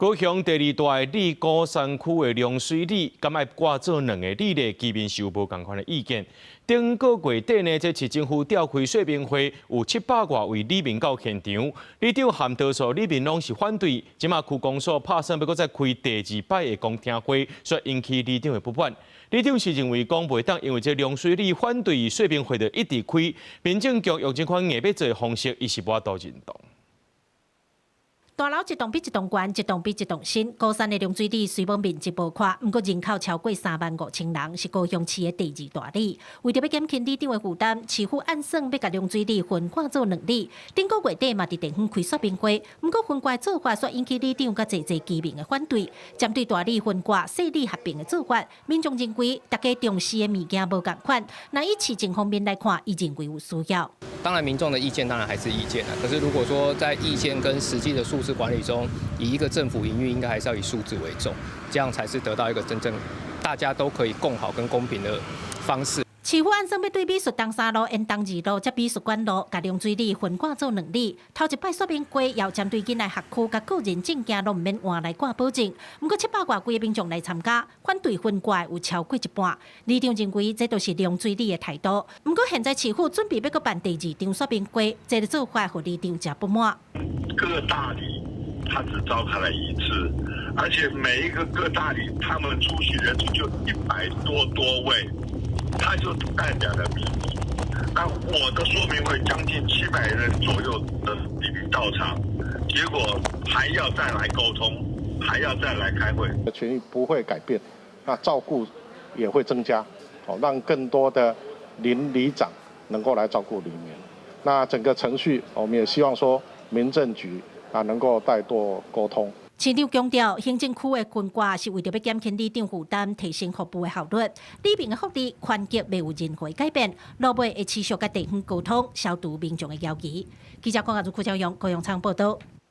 高雄第二大的里高山区的凉水里，敢爱挂做两个里的居民是有无同款的意见。顶个月底呢，这市政府召开说明会，有700多位里民到现场，里长和多数里民拢是反对。即马区公所拍算要搁再开第2摆的公听会，所以引起里长的不满。里长是认为讲袂当，因为这凉水里反对说明会就一直开，民政局用这款硬要做的方式，伊是无法度认同。 大楼一栋比一栋高，一栋比一栋新。高山的凉水里虽无面积无宽，不过人口超过35000人，是高雄市的第2大里。为着要减轻里长的负担，市府按算要甲凉水里分割做2里。顶个月底嘛，伫地方开说明会，不过分割做法却引起里长甲侪居民的反对。针对大里分割、细里合并的做法，民众认为大家重视的物件无共款。那以市政方面来看，伊认为有需要。 当然，民众的意见当然还是意见啊。可是如果说在意见跟实际的数字管理中，以一个政府营运，应该还是要以数字为重，这样才是得到一个真正大家都可以共好跟公平的方式。 市府按算要对美术东3路、延东2路、接美术馆路，甲凉水里分割做2里。头一摆说明会要针对囡仔学区甲个人证件都唔免换来挂保证。不过700多位民众来参加，反对分割有超过一半。里长认为这都是凉水里的态度。不过现在市府准备要搁办第2场说明会，这个做法让里长真不满。各大里他只召开了1次，而且每一个各大里他们出席人数就100多位。 他就代表了民意。那我的说明会将近700人左右的里民到场，结果还要再来沟通，还要再来开会。权益不会改变，那照顾也会增加，让更多的里长能够来照顾里民。那整个程序，我们也希望说民政局能够带多沟通。 市长强调，行政区的分割是为着要减轻里长负担，提升服务的效率。里民的福利权益未有任何改变，落尾会持续甲地方沟通，消除民众的要求。记者郭亚如、邱朝阳、高雄仓报道。